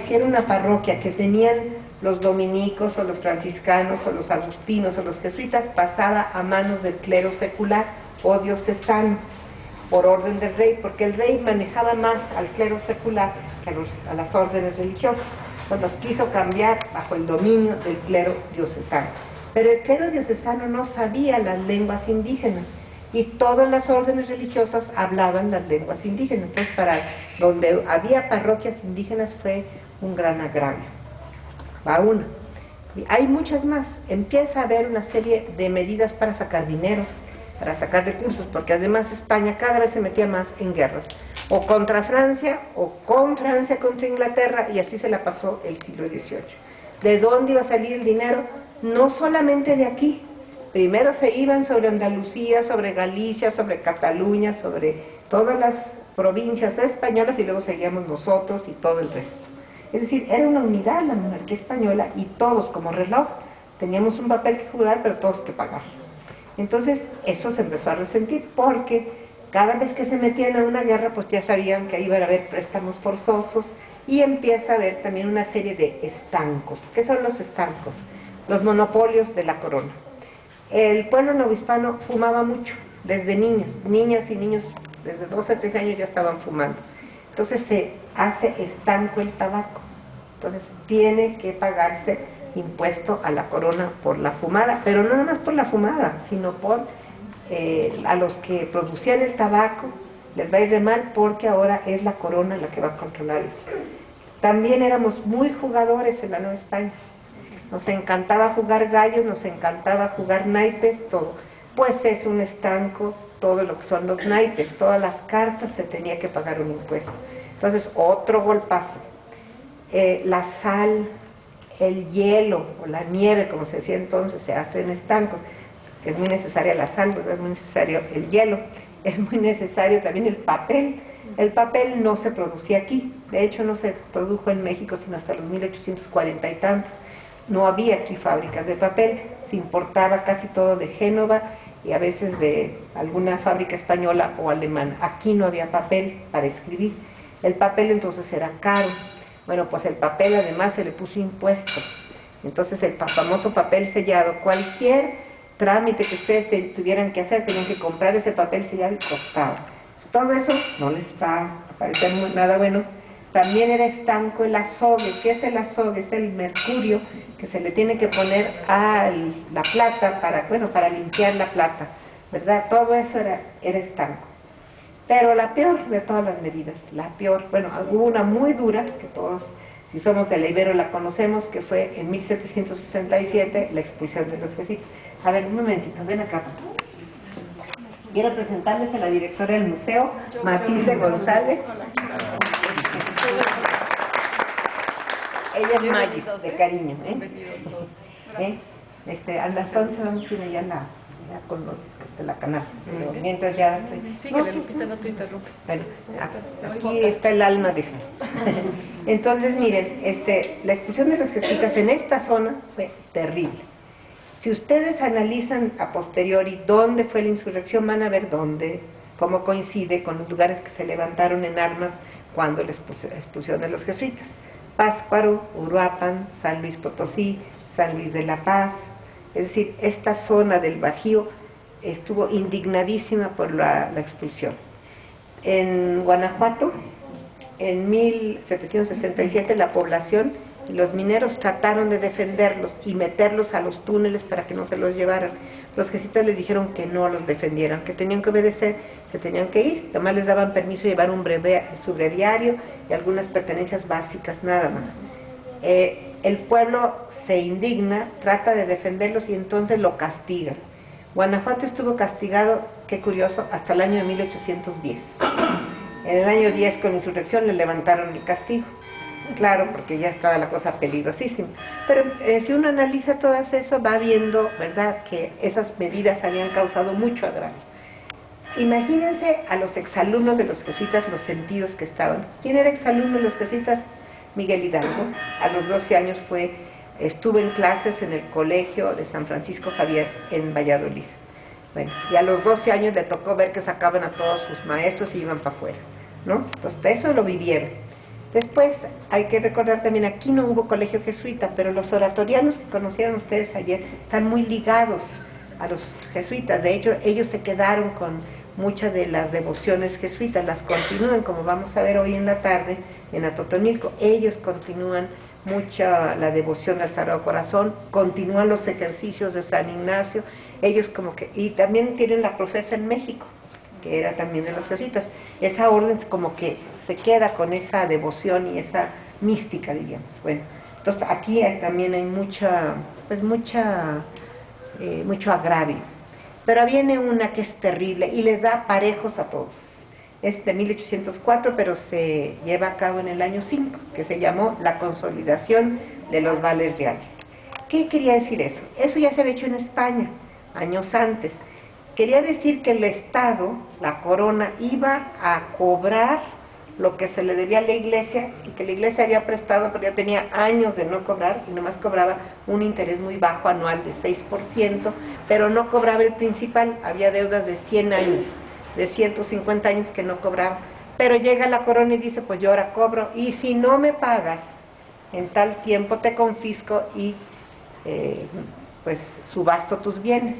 que si era una parroquia que tenían los dominicos o los franciscanos o los agustinos o los jesuitas, pasaba a manos del clero secular o diocesano, por orden del rey, porque el rey manejaba más al clero secular que a las órdenes religiosas. Pues los quiso cambiar bajo el dominio del clero diocesano. Pero el clero diocesano no sabía las lenguas indígenas, y todas las órdenes religiosas hablaban las lenguas indígenas. Entonces, para donde había parroquias indígenas fue un gran agravio. Va una. Y hay muchas más. Empieza a haber una serie de medidas para sacar dinero, para sacar recursos, porque además España cada vez se metía más en guerras, o contra Francia, o con Francia contra Inglaterra, y así se la pasó el siglo XVIII. ¿De dónde iba a salir el dinero? No solamente de aquí. Primero se iban sobre Andalucía, sobre Galicia, sobre Cataluña, sobre todas las provincias españolas, y luego seguíamos nosotros y todo el resto. Es decir, era una unidad la monarquía española, y todos como reloj teníamos un papel que jugar, pero todos que pagar. Entonces eso se empezó a resentir, porque cada vez que se metían a una guerra, pues ya sabían que iba a haber préstamos forzosos, y empieza a haber también una serie de estancos. ¿Qué son los estancos? Los monopolios de la corona. El pueblo novohispano fumaba mucho, desde niños, niñas y niños, desde 12 a 13 años ya estaban fumando. Entonces se hace estanco el tabaco, entonces tiene que pagarse impuesto a la corona por la fumada, pero no nada más por la fumada, sino por a los que producían el tabaco, les va a ir de mal, porque ahora es la corona la que va a controlar eso. También éramos muy jugadores en la Nueva España. Nos encantaba jugar gallos, nos encantaba jugar naipes, todo. Pues es un estanco todo lo que son los naipes, todas las cartas se tenía que pagar un impuesto. Entonces, otro golpazo. La sal, el hielo o la nieve, como se decía entonces, se hace en estancos, que es muy necesaria la sal, pues es muy necesario el hielo, es muy necesario también el papel. El papel no se producía aquí, de hecho no se produjo en México sino hasta los 1840 y tantos. No había aquí fábricas de papel, se importaba casi todo de Génova y a veces de alguna fábrica española o alemana. Aquí no había papel para escribir. El papel entonces era caro. Bueno, pues el papel además se le puso impuesto. Entonces el famoso papel sellado, cualquier trámite que ustedes tuvieran que hacer, tenían que comprar ese papel sellado y costaba. Todo eso no les va a parecer nada bueno. También era estanco el azogue. ¿Qué es el azogue? Es el mercurio que se le tiene que poner a la plata para limpiar la plata, ¿verdad? Todo eso era estanco. Pero la peor de todas las medidas, la peor, hubo una muy dura, que todos, si somos de la Ibero, la conocemos, que fue en 1767, la expulsión de los jesuitas. A ver, un momentito, ven acá. Quiero presentarles a la directora del museo, Matilde González. Ella es Maggi, de cariño, a las 11 vamos a ir allá ya con los de la canal, pero mientras ya... Síguele, Lupita, no te interrumpes. Bueno, aquí está el alma de eso. Entonces, miren, la expulsión de los jesuitas en esta zona fue terrible. Si ustedes analizan a posteriori dónde fue la insurrección, van a ver cómo coincide con los lugares que se levantaron en armas cuando la expulsión de los jesuitas. Pátzcuaro, Uruapan, San Luis Potosí, San Luis de la Paz. Es decir, esta zona del Bajío estuvo indignadísima por la expulsión. En Guanajuato, en 1767, la población y los mineros trataron de defenderlos y meterlos a los túneles para que no se los llevaran. Los jesuitas les dijeron que no los defendieran, que tenían que obedecer, se tenían que ir. Además les daban permiso de llevar su breviario y algunas pertenencias básicas, nada más. El pueblo se indigna, trata de defenderlos y entonces lo castigan. Guanajuato estuvo castigado, qué curioso, hasta el año de 1810. En el año 10, con la insurrección, le levantaron el castigo. Claro, porque ya estaba la cosa peligrosísima. Pero si uno analiza todo eso, va viendo, ¿verdad?, que esas medidas habían causado mucho agravio. Imagínense a los exalumnos de los jesuitas, los sentidos que estaban. ¿Quién era exalumno de los jesuitas? Miguel Hidalgo. A los 12 años estuvo en clases en el colegio de San Francisco Javier en Valladolid. Bueno, y a los 12 años le tocó ver que sacaban a todos sus maestros y iban para afuera, ¿no? Entonces, eso lo vivieron. Después hay que recordar también, aquí no hubo colegio jesuita, pero los oratorianos que conocieron ustedes ayer están muy ligados a los jesuitas. De hecho, ellos se quedaron con muchas de las devociones jesuitas, las continúan, como vamos a ver hoy en la tarde en Atotonilco. Ellos continúan mucha la devoción al Sagrado Corazón, continúan los ejercicios de San Ignacio, ellos como que, y también tienen la profesa en México, que era también de los jesuitas. Esa orden como que se queda con esa devoción y esa mística, diríamos. Bueno, entonces aquí también hay mucho agravio. Pero viene una que es terrible y les da parejos a todos. Es de 1804, pero se lleva a cabo en el año 5, que se llamó la consolidación de los vales reales. ¿Qué quería decir eso? Eso ya se había hecho en España, años antes. Quería decir que el Estado, la corona, iba a cobrar lo que se le debía a la Iglesia, y que la Iglesia había prestado, pero ya tenía años de no cobrar, y nomás cobraba un interés muy bajo anual de 6%, pero no cobraba el principal. Había deudas de 100 años, de 150 años que no cobraba. Pero llega la corona y dice, pues yo ahora cobro, y si no me pagas en tal tiempo te confisco y pues subasto tus bienes.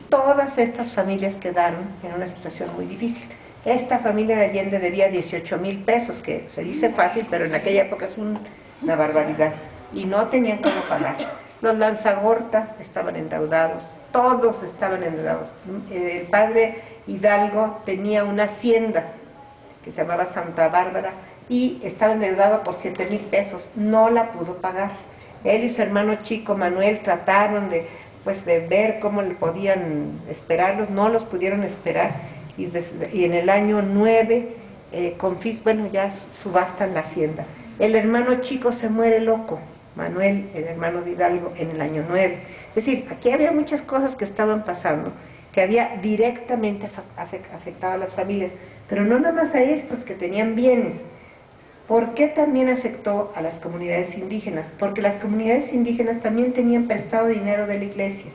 Todas estas familias quedaron en una situación muy difícil. Esta familia de Allende debía 18,000 pesos, que se dice fácil, pero en aquella época es una barbaridad, y no tenían cómo pagar. Los Lanzagorta estaban endeudados, todos estaban endeudados. El padre Hidalgo tenía una hacienda que se llamaba Santa Bárbara y estaba endeudado por 7,000 pesos, no la pudo pagar. Él y su hermano chico Manuel trataron de ver cómo le podían esperarlos, no los pudieron esperar, y en el año 9 ya subastan la hacienda. El hermano chico se muere loco, Manuel, el hermano de Hidalgo, en el año 9. Es decir, aquí había muchas cosas que estaban pasando, que había directamente afectado a las familias, pero no nada más a estos que tenían bienes. ¿Por qué también afectó a las comunidades indígenas? Porque las comunidades indígenas también tenían prestado dinero de la Iglesia.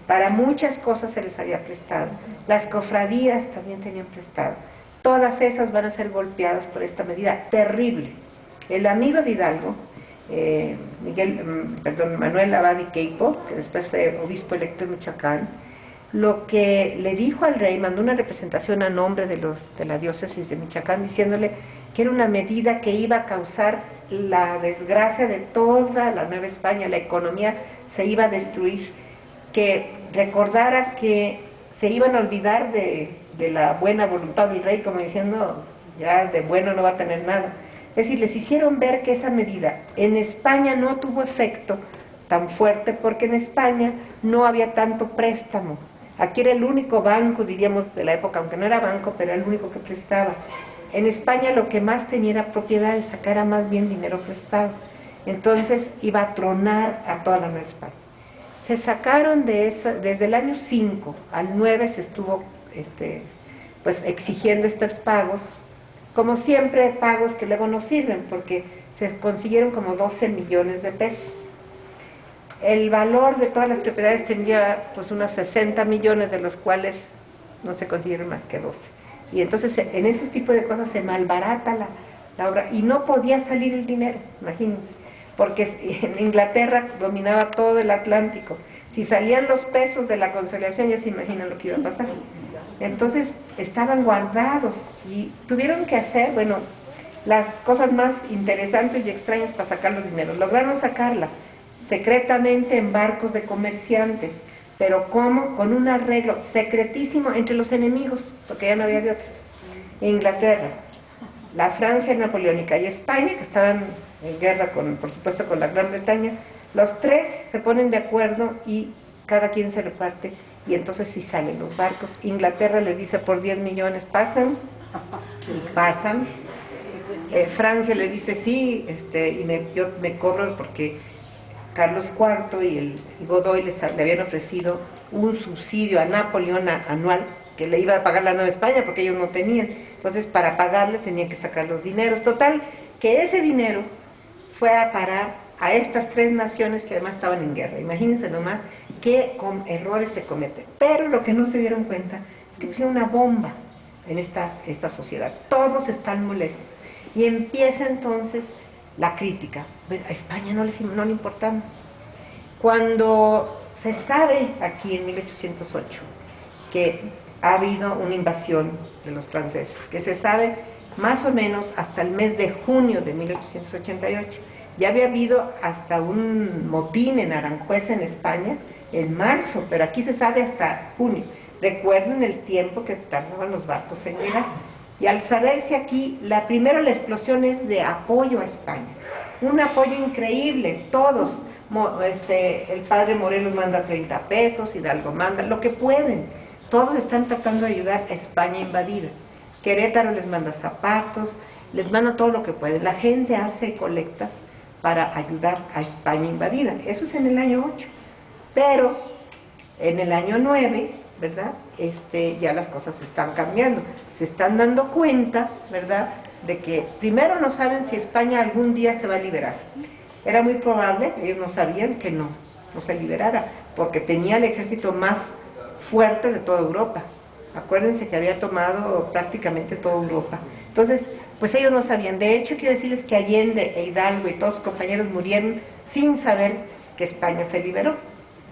Para muchas cosas se les había prestado. Las cofradías también tenían prestado. Todas esas van a ser golpeadas por esta medida terrible. El amigo de Hidalgo, Manuel Abad y Queipo, que después fue obispo electo en Michoacán, lo que le dijo al rey, mandó una representación a nombre de la diócesis de Michoacán, diciéndole que era una medida que iba a causar la desgracia de toda la Nueva España, la economía se iba a destruir, que recordara que se iban a olvidar de la buena voluntad del rey, como diciendo, ya de bueno no va a tener nada. Es decir, les hicieron ver que esa medida en España no tuvo efecto tan fuerte, porque en España no había tanto préstamo. Aquí era el único banco, diríamos, de la época, aunque no era banco, pero era el único que prestaba. En España lo que más tenía era propiedades, sacara más bien dinero prestado. Entonces iba a tronar a toda la Nueva España. Se sacaron desde el año 5 al 9 se estuvo exigiendo estos pagos, como siempre pagos que luego no sirven, porque se consiguieron como 12 millones de pesos. El valor de todas las propiedades tendría unos 60 millones, de los cuales no se consiguieron más que 12. Y entonces en ese tipo de cosas se malbarata la obra, y no podía salir el dinero, imagínense, porque en Inglaterra dominaba todo el Atlántico. Si salían los pesos de la conciliación, ya se imaginan lo que iba a pasar. Entonces estaban guardados y tuvieron que hacer, las cosas más interesantes y extrañas para sacar los dineros. Lograron sacarla secretamente en barcos de comerciantes, pero ¿cómo? Con un arreglo secretísimo entre los enemigos, porque ya no había de otra. Inglaterra, la Francia napoleónica y España, que estaban en guerra por supuesto con la Gran Bretaña, los tres se ponen de acuerdo y cada quien se reparte, y entonces sí salen los barcos. Inglaterra les dice por 10 millones pasan, Francia le dice sí, yo me cobro, porque Carlos IV y el Godoy le habían ofrecido un subsidio a Napoleón anual, que le iba a pagar la Nueva España porque ellos no tenían. Entonces para pagarle tenían que sacar los dineros. Total, que ese dinero fue a parar a estas tres naciones que además estaban en guerra. Imagínense nomás qué errores se cometen. Pero lo que no se dieron cuenta es que pusieron una bomba en esta sociedad. Todos están molestos. Y empieza entonces la crítica. A España no le importamos. Cuando se sabe aquí en 1808 que ha habido una invasión de los franceses, que se sabe más o menos hasta el mes de junio de 1888, ya había habido hasta un motín en Aranjuez, en España, en marzo, pero aquí se sabe hasta junio. Recuerden el tiempo que tardaban los barcos en llegar. Y al saberse aquí, primero la explosión es de apoyo a España. Un apoyo increíble, todos. El padre Morelos manda 30 pesos, Hidalgo manda, lo que pueden. Todos están tratando de ayudar a España invadida. Querétaro les manda zapatos, les manda todo lo que puede. La gente hace colectas para ayudar a España invadida. Eso es en el año 8. Pero en el año 9, ¿verdad? Ya las cosas están cambiando. Se están dando cuenta, ¿verdad?, de que primero no saben si España algún día se va a liberar. Era muy probable, ellos no sabían que no se liberara, porque tenía el ejército más fuerte de toda Europa. Acuérdense que había tomado prácticamente toda Europa. Entonces, pues ellos no sabían. De hecho, quiero decirles que Allende e Hidalgo y todos sus compañeros murieron sin saber que España se liberó.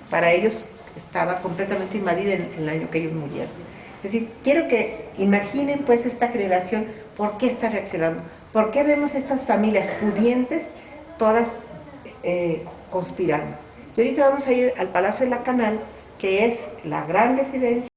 Para ellos estaba completamente invadida en el año que ellos murieron. Es decir, quiero que imaginen pues esta generación, ¿por qué está reaccionando? ¿Por qué vemos estas familias pudientes todas conspirando? Y ahorita vamos a ir al Palacio de la Canal, que es la gran residencia